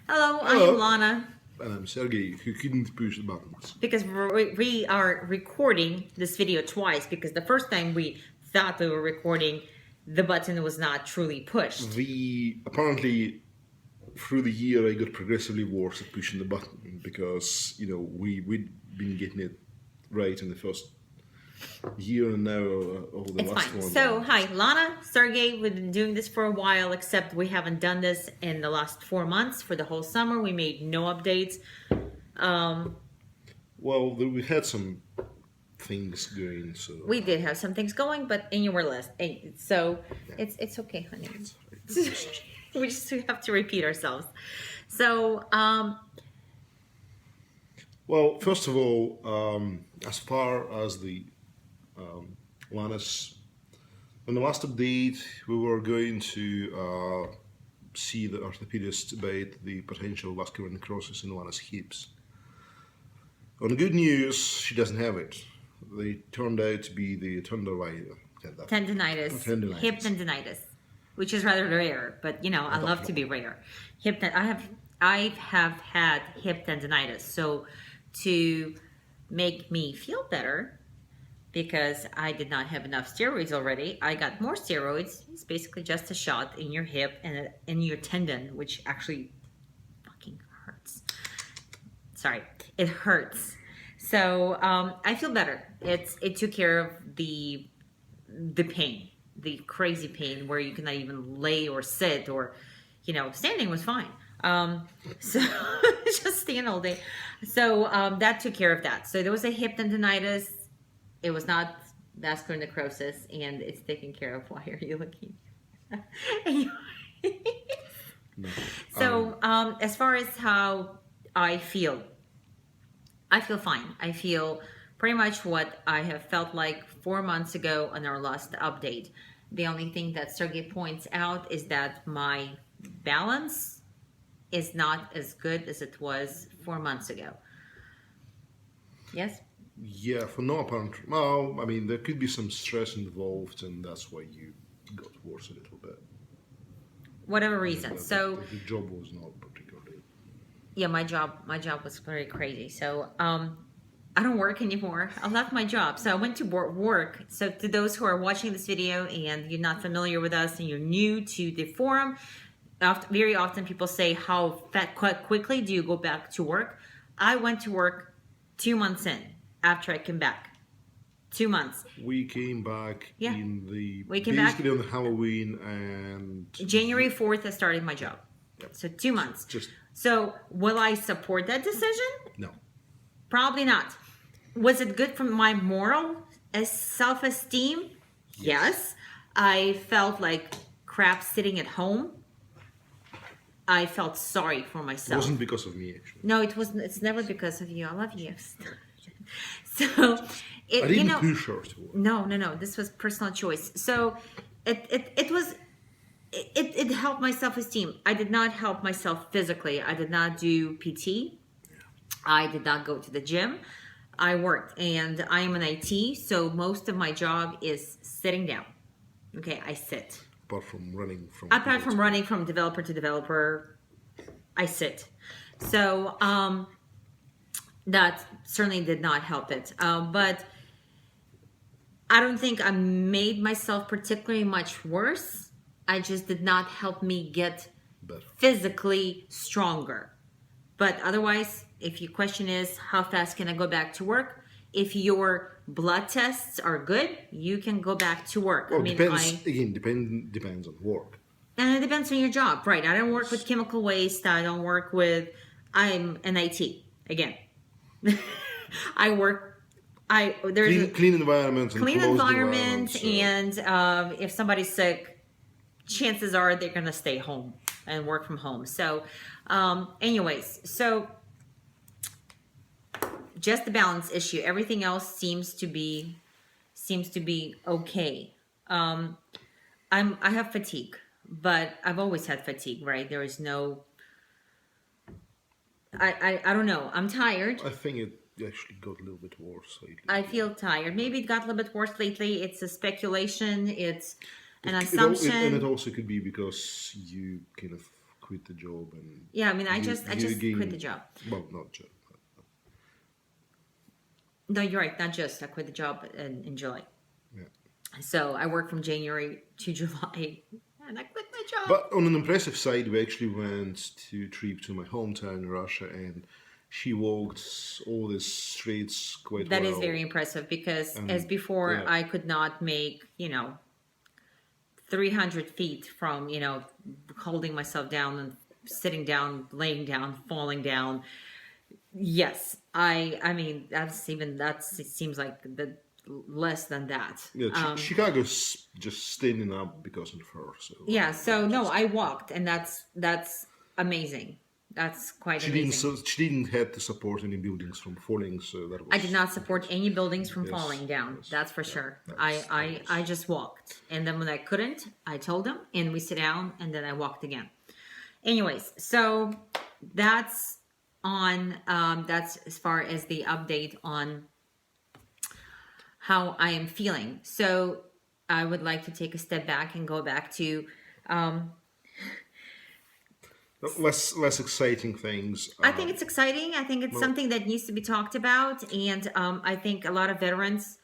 Hello, I am Hello, Lana. and I'm Sergey, who couldn't push the buttons. Because we are recording this video twice because the first time we thought we were recording, the button was not truly pushed. Apparently, through the year, I got progressively worse at pushing the button because, we'd been getting it right in the first year and now over the It's last fine. one. So, hi, Lana, Sergey. We've been doing this for a while, except we haven't done this in the last 4 months. For the whole summer, we made no updates. We had some things going, so. We did have some things going, but in your list. So, it's okay, honey. We just have to repeat ourselves. So, Well, first of all, as far as the Lannis, on the last update, we were going to see the orthopedist about the potential vascular necrosis in Lana's hips. On the good news, she doesn't have it. They turned out to be the tendinitis, Tendinitis. hip tendinitis, which is rather rare, but I love to be rare. I have had hip tendinitis, so to make me feel better, because I did not have enough steroids already, I got more steroids. It's basically just a shot in your hip and in your tendon, which actually fucking hurts. Sorry, it hurts. So I feel better. It took care of the pain, the crazy pain where you cannot even lay or sit, or standing was fine. So just stand all day. So that took care of that. So there was a hip tendinitis. It was not vascular necrosis, and it's taken care of. Why are you looking? No. So as far as how I feel fine. I feel pretty much what I have felt like 4 months ago on our last update. The only thing that Sergey points out is that my balance is not as good as it was 4 months ago. Yes? Yeah, for no apparent. Well, I mean, there could be some stress involved, and that's why you got worse a little bit. Whatever reason. So the job was not particularly. Yeah, my job was very crazy. So I don't work anymore. I left my job. So I went to work. So to those who are watching this video and you're not familiar with us and you're new to the forum, very often people say, how quite quickly do you go back to work? I went to work 2 months in after I came back. 2 months. We came back basically on the Halloween, and January 4th I started my job. Yep. So 2 months. So will I support that decision? No. Probably not. Was it good for my moral self-esteem? Yes. I felt like crap sitting at home. I felt sorry for myself. It wasn't because of me, actually. No, it wasn't. It's never because of you. I love you. So, I didn't push her to work. No. This was personal choice. So, it helped my self-esteem. I did not help myself physically. I did not do PT. I did not go to the gym. I worked, and I am an IT, so most of my job is sitting down. Okay, I sit. Apart from running from developer to developer, I sit. So that certainly did not help it. But I don't think I made myself particularly much worse. I just did not help me get physically stronger. But otherwise, if your question is, how fast can I go back to work? If your blood tests are good, you can go back to work. Well, depends on work. And it depends on your job, right? I don't work with chemical waste. I'm an IT, again. There's clean environment. And if somebody's sick, chances are they're going to stay home and work from home. So anyways, so just the balance issue. Everything else seems to be okay. I have fatigue, but I've always had fatigue, right? There is no. I don't know. I'm tired. I think it actually got a little bit worse lately. I feel tired. Maybe it got a little bit worse lately. It's a speculation. It's an assumption. And it also could be because you kind of quit the job and Yeah, I mean, I you, just you quit the again, job. well, not job. No, you're right. Not just I quit the job in July. Yeah. So I worked from January to July, and I quit my job. But on an impressive side, we actually went to trip to my hometown in Russia, and she walked all the streets quite That well. is very impressive because as And before, yeah, I could not make 300 feet from holding myself down and sitting down, laying down, falling down. Yes, I mean that seems like the less than that. yeah, Chicago's just standing up because of her. So Yeah, so no, just I walked, and that's amazing. That's quite amazing. she didn't have to support any buildings from falling, so that I was did not support impressive. any buildings from Yes, falling down. yes, That's for yeah, sure. that I was. just walked, and then when I couldn't, I told them, and we sit down, and then I walked again. Anyways, so that's on. That's as far as the update on how I am feeling. So I would like to take a step back and go back to. Um, Less exciting things. I think it's exciting. I think it's Well, something that needs to be talked about, and I think a lot of veterans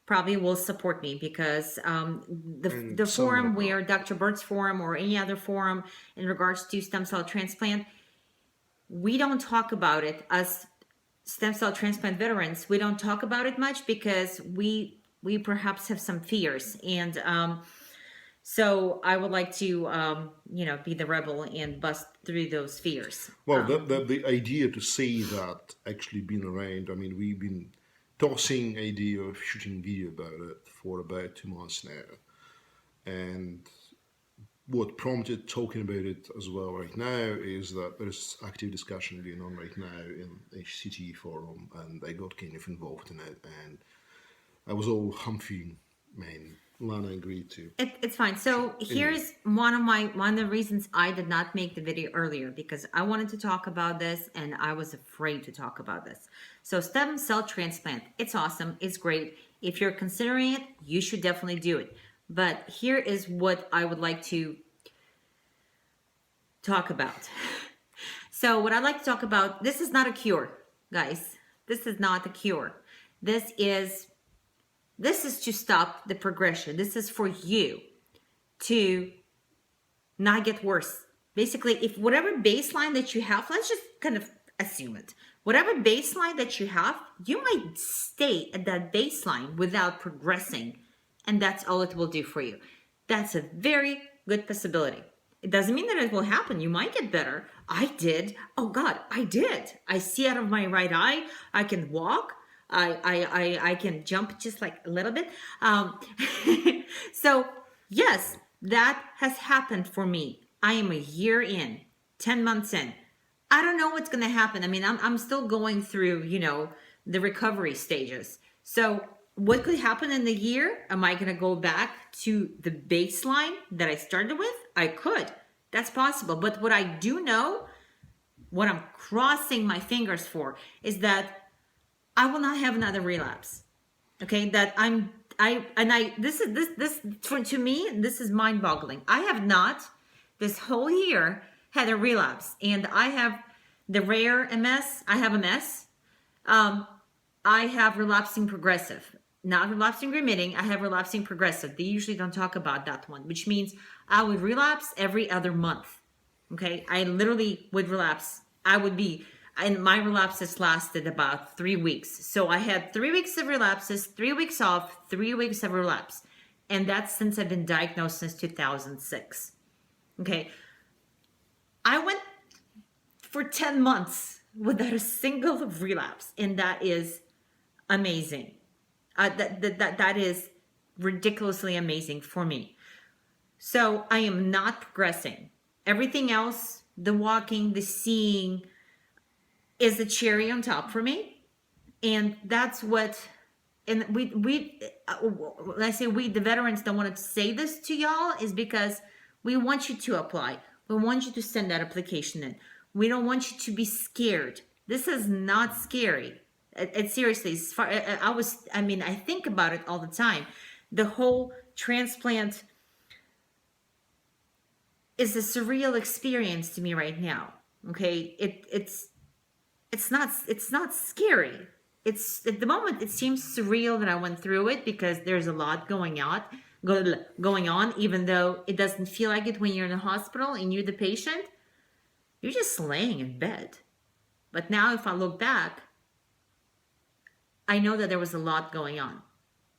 probably will support me because and the some forum might not. where Dr. Burt's forum or any other forum in regards to stem cell transplant, we don't talk about it as stem cell transplant veterans. We don't talk about it much because we perhaps have some fears, and so I would like to be the rebel and bust through those fears. Well, the idea to say that actually been around. I mean, we've been tossing idea of shooting video about it for about 2 months now, and what prompted talking about it as well right now is that there's active discussion going on right now in HCT forum, and I got kind of involved in it, and I was all humphy, man. Lana agreed to. It's fine. So Anyway, here's one of the reasons I did not make the video earlier because I wanted to talk about this and I was afraid to talk about this. So stem cell transplant, it's awesome, it's great. If you're considering it, you should definitely do it. But here is what I would like to talk about. So what I'd like to talk about, this is not a cure, guys. This is not a cure. This is to stop the progression. This is for you to not get worse. Basically, if whatever baseline that you have, let's just kind of assume it. Whatever baseline that you have, you might stay at that baseline without progressing, and that's all it will do for you. That's a very good possibility. It doesn't mean that it will happen. You might get better. I did. Oh God, I did. I see out of my right eye. I can walk. I can jump just like a little bit. So yes, that has happened for me. I am a year in, 10 months in. I don't know what's going to happen. I mean, I'm still going through, the recovery stages. So what could happen in the year? Am I going to go back to the baseline that I started with? I could. That's possible. But what I do know, what I'm crossing my fingers for, is that I will not have another relapse. Okay, that this to me, this is mind-boggling. I have not this whole year had a relapse, and I have the rare MS. I have MS. I have relapsing progressive, not relapsing remitting. I have relapsing progressive. They usually don't talk about that one, which means I would relapse every other month. Okay, I literally would relapse. And my relapses lasted about 3 weeks. So I had 3 weeks of relapses, 3 weeks off, 3 weeks of relapse. And that's since I've been diagnosed since 2006. Okay. I went for 10 months without a single relapse. And that is amazing. That is ridiculously amazing for me. So I am not progressing. Everything else, the walking, the seeing, is the cherry on top for me. And that's what, and when I say we, the veterans, don't want to say this to y'all, is because we want you to apply. We want you to send that application in. We don't want you to be scared. This is not scary. It seriously, I think about it all the time. The whole transplant is a surreal experience to me right now. Okay, it's not scary. It's at the moment it seems surreal that I went through it because there's a lot going on, even though it doesn't feel like it when you're in the hospital and you're the patient. You're just laying in bed. But now if I look back, I know that there was a lot going on,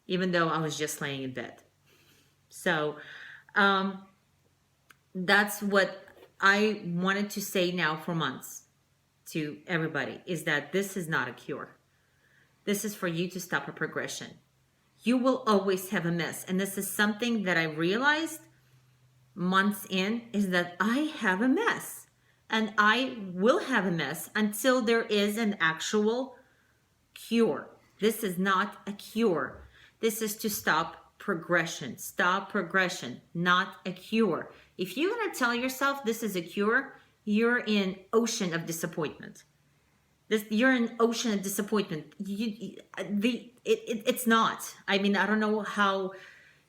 even though I was just laying in bed. So um, that's what I wanted to say now for months to everybody is that this is not a cure. This is for you to stop a progression. You will always have a mess. And this is something that I realized months in is that I have a mess. And I will have a mess until there is an actual cure. This is not a cure. This is to stop progression. Stop progression, not a cure. If you're going to tell yourself this is a cure, you're in ocean of disappointment. You're in ocean of disappointment. It's not. I mean, I don't know how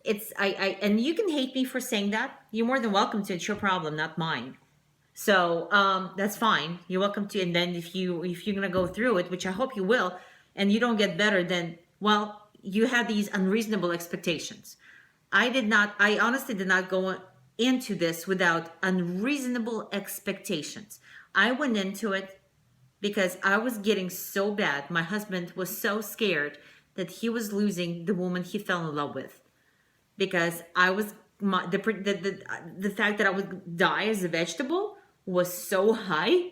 and you can hate me for saying that. You're more than welcome to. It's your problem, not mine. So that's fine. You're welcome to. And then if you're gonna go through it, which I hope you will, and you don't get better, then well, you had these unreasonable expectations. I honestly did not go into this without unreasonable expectations. I went into it because I was getting so bad. My husband was so scared that he was losing the woman he fell in love with because I was the fact that I would die as a vegetable was so high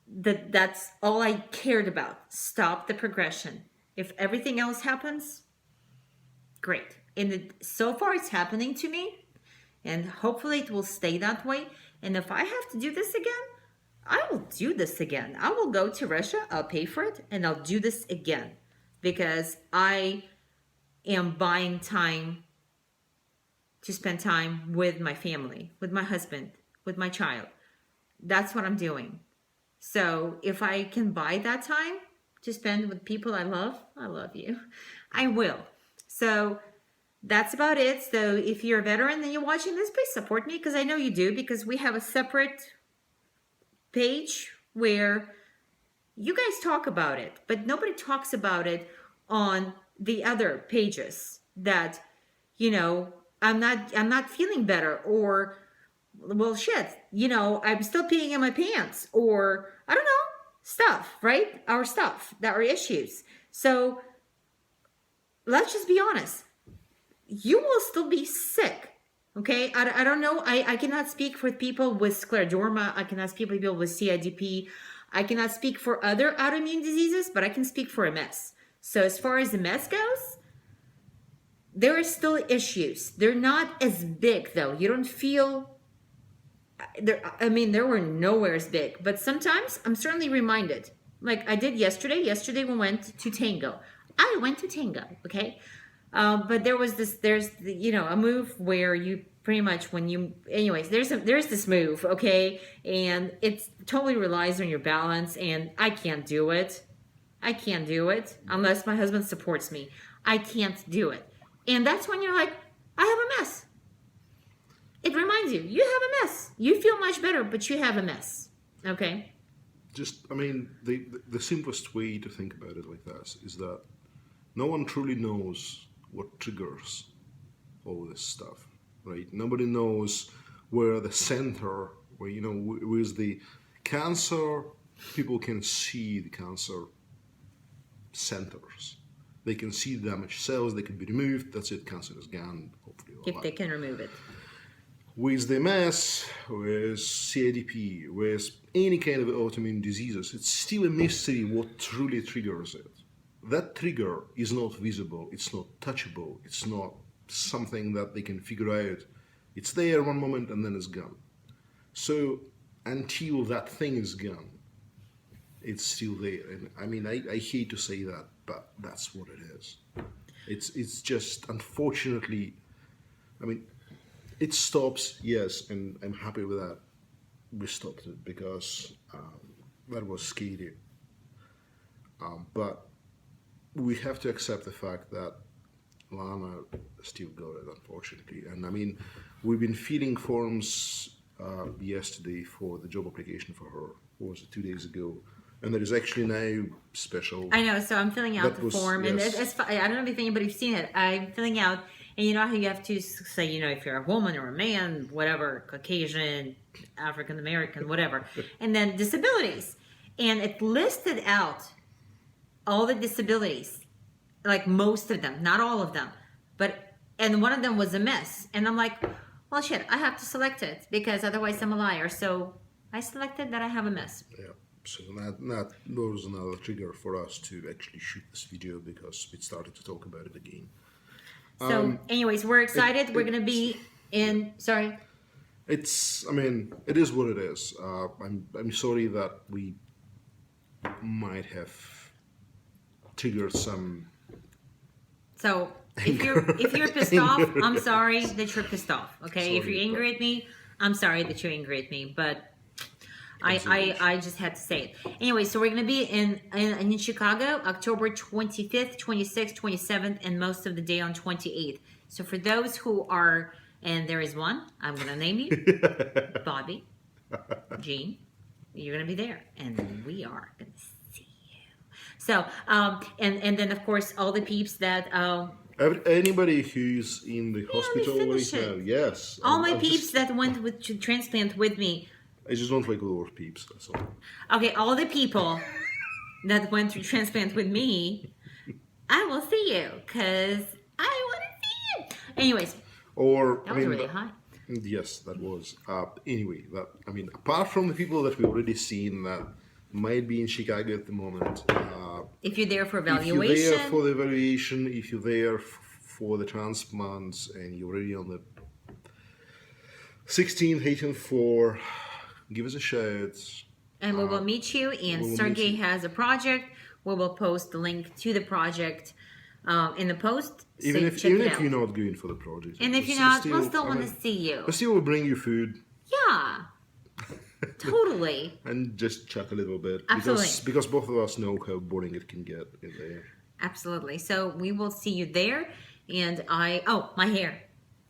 that that's all I cared about. Stop the progression. If everything else happens, great. And so far it's happening to me, and hopefully it will stay that way. And if I have to do this again, I will do this again. I will go to Russia, I'll pay for it, and I'll do this again because I am buying time to spend time with my family, with my husband, with my child. That's what I'm doing. So if I can buy that time to spend with people I love you, I will. So that's about it. So if you're a veteran and you're watching this, please support me because I know you do, because we have a separate page where you guys talk about it, but nobody talks about it on the other pages that, I'm not feeling better, or well shit, I'm still peeing in my pants, or I don't know, stuff, right? Our stuff, that are issues. So let's just be honest. You will still be sick. Okay, I don't know. I cannot speak for people with scleroderma. I cannot speak for people with CIDP. I cannot speak for other autoimmune diseases, but I can speak for MS. So as far as MS goes, there are still issues. They're not as big though. You don't feel there. I mean, there were nowhere as big, but sometimes I'm certainly reminded. Like I did yesterday. Yesterday we went to Tango. I went to Tango. Okay. But there's a move where you pretty much anyways, there's this move, okay, and it totally relies on your balance, and I can't do it. I can't do it unless my husband supports me. I can't do it, and that's when you're like, I have a mess. It reminds you have a mess. You feel much better, but you have a mess. Okay. I mean, the simplest way to think about it like this is that no one truly knows what triggers all this stuff, right? Nobody knows where the center, where's the cancer. People can see the cancer centers. They can see the damaged cells. They can be removed. That's it. Cancer is gone. Hopefully, if they can remove it. With the MS, with CIDP, with any kind of autoimmune diseases, it's still a mystery what truly triggers it. That trigger is not visible, it's not touchable, it's not something that they can figure out. It's there one moment and then it's gone. So until that thing is gone, it's still there. And I mean, I hate to say that, but that's what it is. It's just, unfortunately, I mean, it stops, yes, and I'm happy with that. We stopped it because that was scary. But we have to accept the fact that Lana still got it, unfortunately. And I mean, we've been feeling forms yesterday for the job application for her. What was it, 2 days ago? And there is actually now special. I know, so I'm filling out That the was- form, and yes. I don't know if anybody's seen it. I'm filling out, and you know how you have to say, you know, if you're a woman or a man, whatever, Caucasian, African American, whatever, and then disabilities, and it listed out all the disabilities, like most of them, not all of them, and one of them was a miss, and I'm like, well, shit, I have to select it because otherwise I'm a liar. So I selected that I have a miss. Yeah. So that was another trigger for us to actually shoot this video because we started to talk about it again. So, anyways, we're excited. We're gonna be in. Sorry. I mean, it is what it is. I'm sorry that we might have triggered some. So if you're pissed off, I'm sorry that you're pissed off. Okay, if Sorry, you're angry at me, I'm sorry that you're angry at me. But I just had to say it. Anyway, so we're gonna be in Chicago, October 25th, 26th, 27th, and most of the day on 28th. So for those who are, and there is one, I'm gonna name you, Bobby, Jean. You're gonna be there, and we are gonna see you. So and then of course all the peeps that Anybody who's in the hospital right finish now, it. yes. all my I'm peeps just- that went to transplant with me. I just don't like the word peeps. That's all. Okay, all the people that went through transplant with me, I will see you because I want to see you. Anyways, Or that was really high. Yes, that was. Anyway, apart from the people that we've already seen that might be in Chicago at the moment, If you're there for if you're evaluation, there for the evaluation, if you're there for the transplants, and you're already on the 16th, 18th floor, give us a shout. and we will meet you. And we will Sergey meet you. has a project. We will post the link to the project in the post. Even so if check it out. you're not going for the project, And if we you're not, still, we'll still I want to mean, see you. we still will bring you food Yeah, totally. and just chat a little bit Absolutely. because both of us know how boring it can get in there. Absolutely. So we will see you there. And my hair.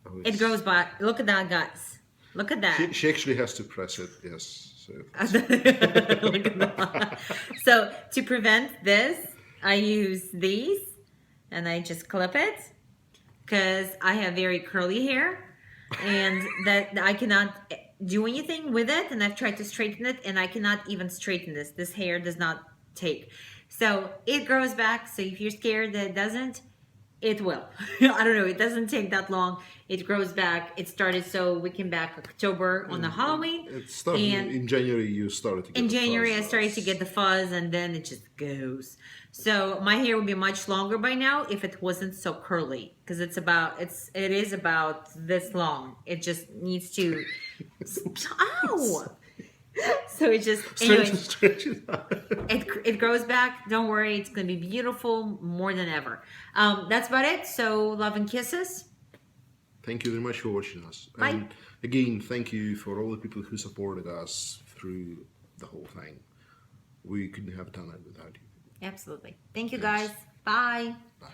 Oh, It grows back. Look at that, guys. Look at that. She actually has to press it. Yes. So Look at that. So to prevent this, I use these and I just clip it because I have very curly hair and that I cannot do anything with it, and I've tried to straighten it and I cannot even straighten this. This hair does not take. So it grows back. So if you're scared that it doesn't, it will. I don't know. It doesn't take that long. It grows back. It started so we came back October on the Halloween. it started and in January. You started to get in the January, fuzz. I started to get the fuzz, and then it just goes. So my hair would be much longer by now if it wasn't so curly, because it is about this long. It just needs to. Ow! So it just Stretch it out. it grows back. Don't worry, it's gonna be beautiful more than ever. That's about it. So love and kisses. Thank you very much for watching us. Bye. And again, thank you for all the people who supported us through the whole thing. We couldn't have done it without you. Absolutely. Thank you, guys. Bye. Bye.